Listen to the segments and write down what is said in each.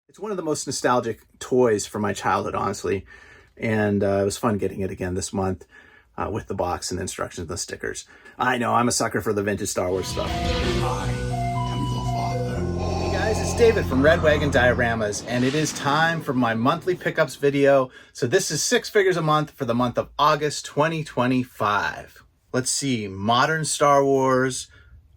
It's one of the most nostalgic toys from my childhood, honestly. And it was fun getting it again this month with the box and the instructions and the stickers. I know, I'm a sucker for the vintage Star Wars stuff. I am your father. Hey guys, it's David from Red Wagon Dioramas, and it is time for my monthly pickups video. So this is 6 figures a month for the month of August 2025. Let's see, modern Star Wars,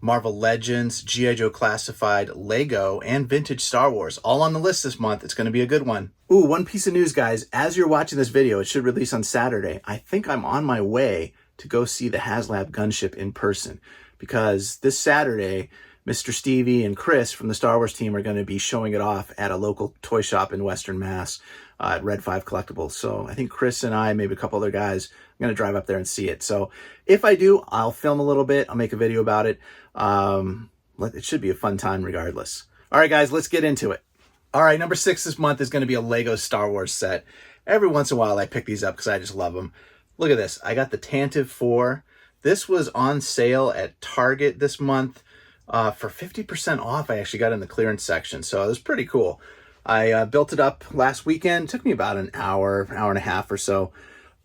Marvel Legends, G.I. Joe Classified, Lego, and vintage Star Wars. All on the list this month. It's going to be a good one. Ooh, one piece of news, guys. As you're watching this video, it should release on Saturday. I think I'm on my way to go see the HasLab gunship in person, because this Saturday, Mr. Stevie and Chris from the Star Wars team are going to be showing it off at a local toy shop in Western Mass at Red 5 Collectibles. So I think Chris and I, maybe a couple other guys, I'm going to drive up there and see it. So if I do, I'll film a little bit. I'll make a video about it. It should be a fun time regardless. All right, guys, let's get into it. All right, number 6 this month is going to be a Lego Star Wars set. Every once in a while, I pick these up because I just love them. Look at this. I got the Tantive 4. This was on sale at Target this month for 50% off. I actually got it in the clearance section, so it was pretty cool. I built it up last weekend. It took me about an hour and a half or so.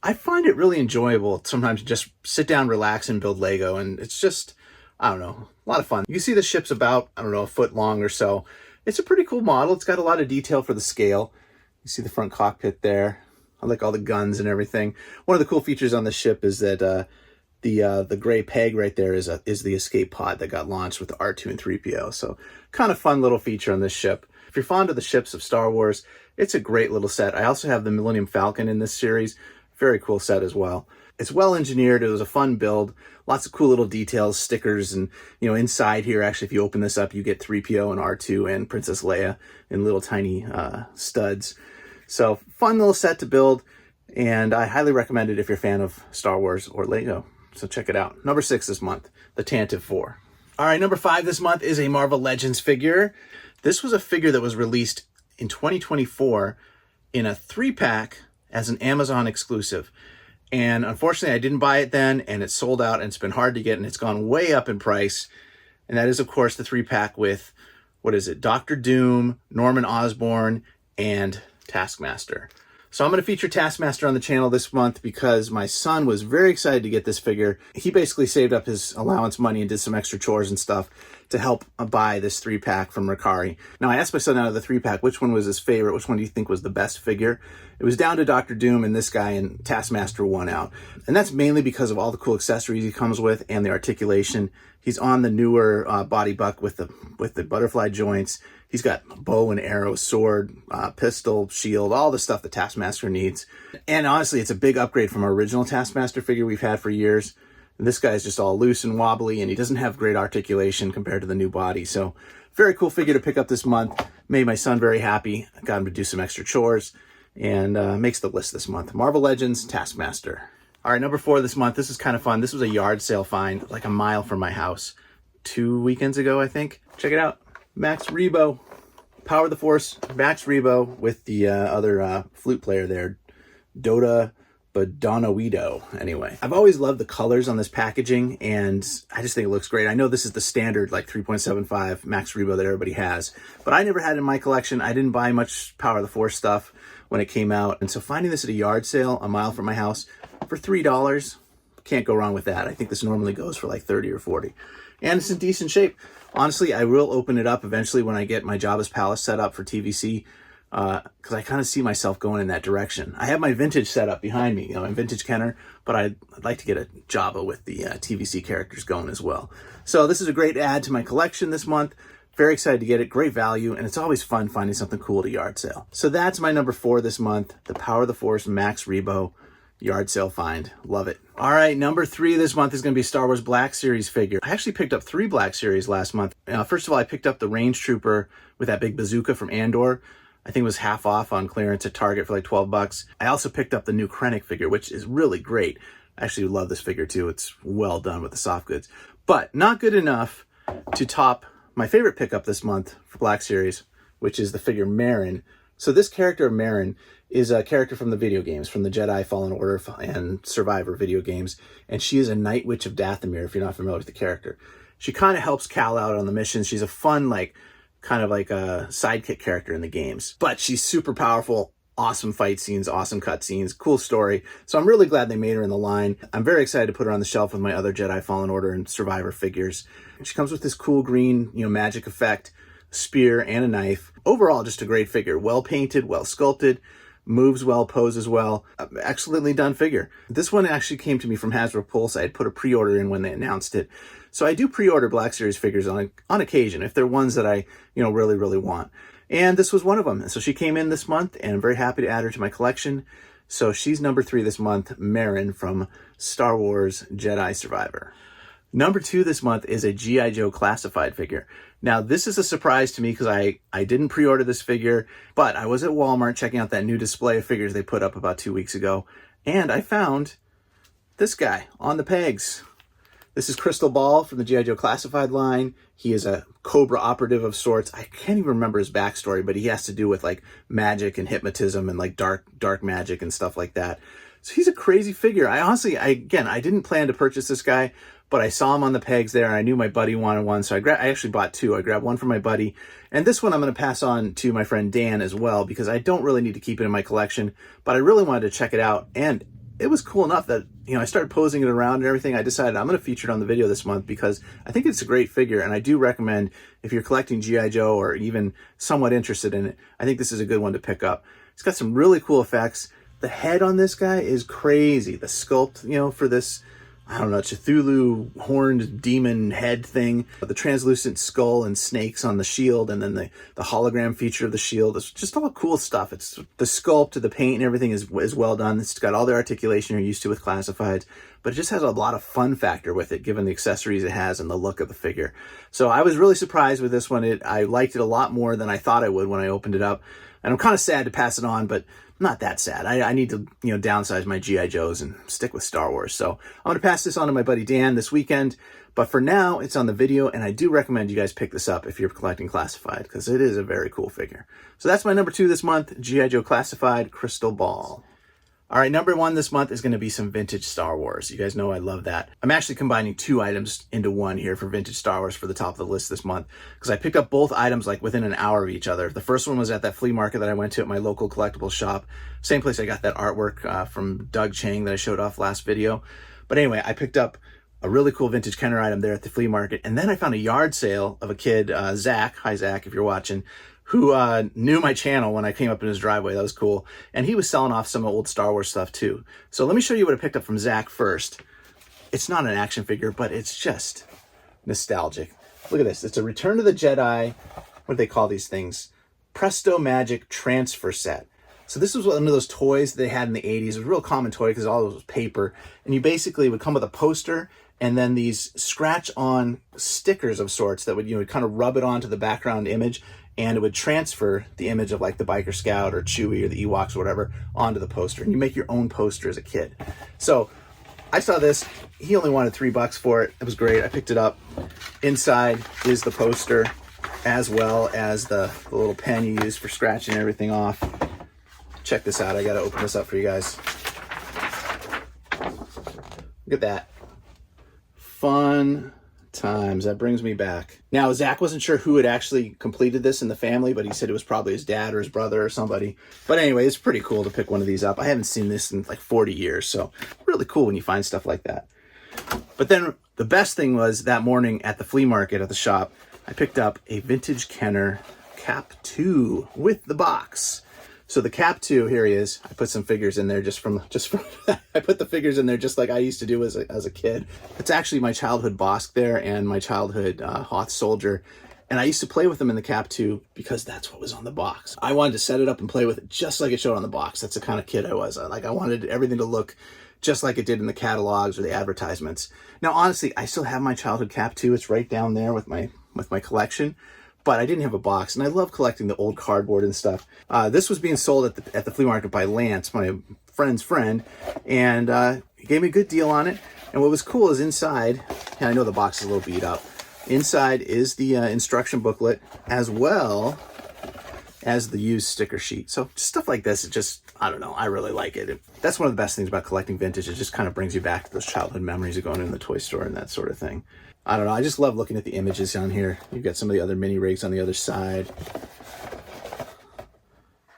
I find it really enjoyable sometimes to just sit down, relax, and build Lego, and it's just, I don't know, a lot of fun. You can see the ship's about, I don't know, a foot long or so. It's a pretty cool model. It's got a lot of detail for the scale. You see the front cockpit there. I like all the guns and everything. One of the cool features on the ship is that the gray peg right there is the escape pod that got launched with the R2 and 3PO. So kind of fun little feature on this ship. If you're fond of the ships of Star Wars, it's a great little set. I also have the Millennium Falcon in this series. Very cool set as well. It's well engineered. It was a fun build. Lots of cool little details, stickers, and inside here, actually, if you open this up, you get 3PO and R2 and Princess Leia in little tiny studs. So fun little set to build, and I highly recommend it if you're a fan of Star Wars or Lego. So check it out. Number 6 this month, the Tantive 4. All right, number 5 this month is a Marvel Legends figure. This was a figure that was released in 2024 in a 3-pack as an Amazon exclusive. And unfortunately, I didn't buy it then, and it's sold out, and it's been hard to get, and it's gone way up in price. And that is, of course, the 3-pack with, what is it, Dr. Doom, Norman Osborn, and Taskmaster. So I'm going to feature Taskmaster on the channel this month because my son was very excited to get this figure. He basically saved up his allowance money and did some extra chores and stuff to help buy this 3-pack from Ricari. Now, I asked my son out of the 3-pack, which one was his favorite? Which one do you think was the best figure? It was down to Dr. Doom and this guy, and Taskmaster won out. And that's mainly because of all the cool accessories he comes with and the articulation. He's on the newer body buck with the butterfly joints. He's got bow and arrow, sword, pistol, shield, all the stuff the Taskmaster needs. And honestly, it's a big upgrade from our original Taskmaster figure we've had for years. And this guy's just all loose and wobbly, and he doesn't have great articulation compared to the new body. So very cool figure to pick up this month. Made my son very happy. Got him to do some extra chores, and makes the list this month. Marvel Legends, Taskmaster. All right, number 4 this month. This is kind of fun. This was a yard sale find, like a mile from my house 2 weekends ago, I think. Check it out. Max Rebo, Power of the Force, Max Rebo with the other flute player there, Dota Badanawido. Anyway, I've always loved the colors on this packaging, and I just think it looks great. I know this is the standard like 3.75 Max Rebo that everybody has, but I never had it in my collection. I didn't buy much Power of the Force stuff when it came out, and so finding this at a yard sale a mile from my house for $3, can't go wrong with that. I think this normally goes for like 30 or 40, and it's in decent shape. Honestly, I will open it up eventually when I get my Jabba's Palace set up for TVC, because I kind of see myself going in that direction. I have my vintage set up behind me, my vintage Kenner, but I'd like to get a Jabba with the TVC characters going as well. So this is a great add to my collection this month. Very excited to get it, great value, and it's always fun finding something cool at a yard sale. So that's my number 4 this month, the Power of the Force Max Rebo yard sale find. Love it. All right, number 3 this month is going to be a Star Wars Black Series figure. I actually picked up 3 Black Series last month. First of all, I picked up the Range Trooper with that big bazooka from Andor. I think it was half off on clearance at Target for like 12 bucks. I also picked up the new Krennic figure, which is really great. I actually love this figure too. It's well done with the soft goods, but not good enough to top my favorite pickup this month for Black Series, which is the figure Marin. So this character Marin is a character from the video games, from the Jedi Fallen Order and Survivor video games, and she is a Night Witch of Dathomir, if you're not familiar with the character. She kind of helps Cal out on the mission. She's a fun, like, kind of like a sidekick character in the games. But she's super powerful, awesome fight scenes, awesome cutscenes, cool story. So I'm really glad they made her in the line. I'm very excited to put her on the shelf with my other Jedi Fallen Order and Survivor figures. She comes with this cool green, magic effect, spear, and a knife. Overall, just a great figure. Well painted, well sculpted, moves well, poses well. Excellently done figure. This one actually came to me from Hasbro Pulse. I had put a pre-order in when they announced it. So I do pre-order Black Series figures on occasion if they're ones that I, really, really want. And this was one of them. And so she came in this month, and I'm very happy to add her to my collection. So she's number 3 this month, Marin from Star Wars Jedi Survivor. Number 2 this month is a G.I. Joe classified figure. Now, this is a surprise to me because I didn't pre-order this figure, but I was at Walmart checking out that new display of figures they put up about 2 weeks ago, and I found this guy on the pegs. This is Crystal Ball from the G.I. Joe classified line. He is a Cobra operative of sorts. I can't even remember his backstory, but he has to do with like magic and hypnotism and like dark magic and stuff like that. So he's a crazy figure. I didn't plan to purchase this guy, but I saw him on the pegs there, and I knew my buddy wanted one, so I actually bought 2. I grabbed one for my buddy, and this one I'm going to pass on to my friend Dan as well, because I don't really need to keep it in my collection, but I really wanted to check it out, and it was cool enough that, I started posing it around and everything. I decided I'm going to feature it on the video this month because I think it's a great figure, and I do recommend if you're collecting G.I. Joe or even somewhat interested in it, I think this is a good one to pick up. It's got some really cool effects. The head on this guy is crazy. The sculpt, for this, I don't know, Cthulhu horned demon head thing. The translucent skull and snakes on the shield, and then the hologram feature of the shield. It's just all cool stuff. It's the sculpt, the paint, and everything is well done. It's got all the articulation you're used to with classifieds, but it just has a lot of fun factor with it, given the accessories it has and the look of the figure. So I was really surprised with this one. I liked it a lot more than I thought I would when I opened it up. And I'm kind of sad to pass it on, but not that sad. I need to, downsize my G.I. Joes and stick with Star Wars. So I'm going to pass this on to my buddy Dan this weekend. But for now, it's on the video, and I do recommend you guys pick this up if you're collecting classified, because it is a very cool figure. So that's my number 2 this month, G.I. Joe Classified Crystal Ball. All right, number 1 this month is going to be some vintage Star Wars. You guys know I love that. I'm actually combining 2 items into one here for vintage Star Wars for the top of the list this month, because I picked up both items like within an hour of each other. The first one was at that flea market that I went to at my local collectibles shop. Same place I got that artwork from Doug Chang that I showed off last video. But anyway, I picked up a really cool vintage Kenner item there at the flea market, and then I found a yard sale of a kid, Zach. Hi, Zach, if you're watching. Who knew my channel when I came up in his driveway. That was cool. And he was selling off some old Star Wars stuff too. So let me show you what I picked up from Zach first. It's not an action figure, but it's just nostalgic. Look at this. It's a Return of the Jedi, what do they call these things? Presto Magic transfer set. So this was one of those toys they had in the 80s. It was a real common toy because all of it was paper. And you basically would come with a poster and then these scratch-on stickers of sorts that would, kind of rub it onto the background image, and it would transfer the image of like the Biker Scout or Chewie or the Ewoks or whatever onto the poster. And you make your own poster as a kid. So I saw this. He only wanted $3 for it. It was great. I picked it up. Inside is the poster, as well as the little pen you use for scratching everything off. Check this out. I got to open this up for you guys. Look at that. Fun times. That brings me back. Now, Zach wasn't sure who had actually completed this in the family, but he said it was probably his dad or his brother or somebody. But anyway, it's pretty cool to pick one of these up. I haven't seen this in like 40 years, so really cool when you find stuff like that. But then the best thing was that morning at the flea market at the shop, I picked up a vintage Kenner Cap 2 with the box. So the Cap 2, here he is. I put some figures in there just from I put the figures in there just like I used to do as a kid. It's actually my childhood Bosk there and my childhood Hoth Soldier. And I used to play with them in the Cap 2 because that's what was on the box. I wanted to set it up and play with it just like it showed on the box. That's the kind of kid I was. I wanted everything to look just like it did in the catalogs or the advertisements. Now, honestly, I still have my childhood Cap 2. It's right down there with my collection. But I didn't have a box, and I love collecting the old cardboard and stuff. This was being sold at the flea market by Lance, my friend's friend, and he gave me a good deal on it. And what was cool is inside, and I know the box is a little beat up, inside is the instruction booklet, as well as the used sticker sheet. So stuff like this, it just, I don't know, I really like it. That's one of the best things about collecting vintage. It just kind of brings you back to those childhood memories of going in the toy store and that sort of thing. I don't know, I just love looking at the images on here. You've got some of the other mini rigs on the other side.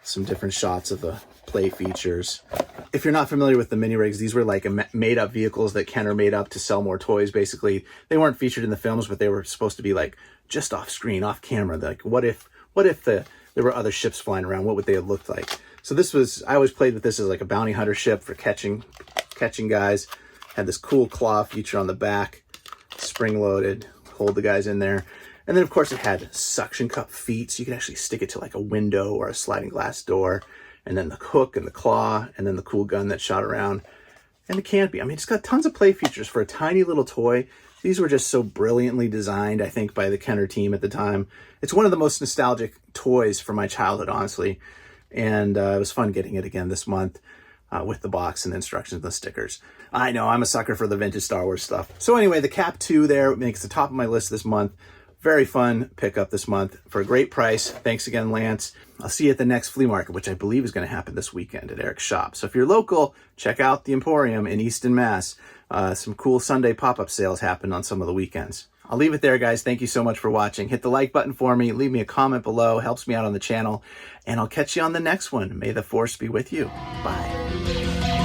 Some different shots of the play features. If you're not familiar with the mini rigs, these were like made up vehicles that Kenner made up to sell more toys. Basically, they weren't featured in the films, but they were supposed to be like just off screen, off camera. Like, what if there were other ships flying around? What would they have looked like? So this was, I always played with this as like a bounty hunter ship for catching guys. Had this cool claw feature on the back, spring loaded, hold the guys in there. And then of course it had suction cup feet, so you could actually stick it to like a window or a sliding glass door. And then the hook and the claw, and then the cool gun that shot around. And the canopy. I mean, it's got tons of play features for a tiny little toy. These were just so brilliantly designed, I think, by the Kenner team at the time. It's one of the most nostalgic toys from my childhood, honestly. And it was fun getting it again this month with the box and the instructions and the stickers. I know, I'm a sucker for the vintage Star Wars stuff. So anyway, the Cap 2 there makes the top of my list this month. Very fun pickup this month for a great price. Thanks again, Lance. I'll see you at the next flea market, which I believe is going to happen this weekend at Eric's shop. So if you're local, check out the Emporium in Easton, Mass. Some cool Sunday pop-up sales happen on some of the weekends. I'll leave it there, guys. Thank you so much for watching. Hit the like button for me. Leave me a comment below. Helps me out on the channel. And I'll catch you on the next one. May the Force be with you. Bye.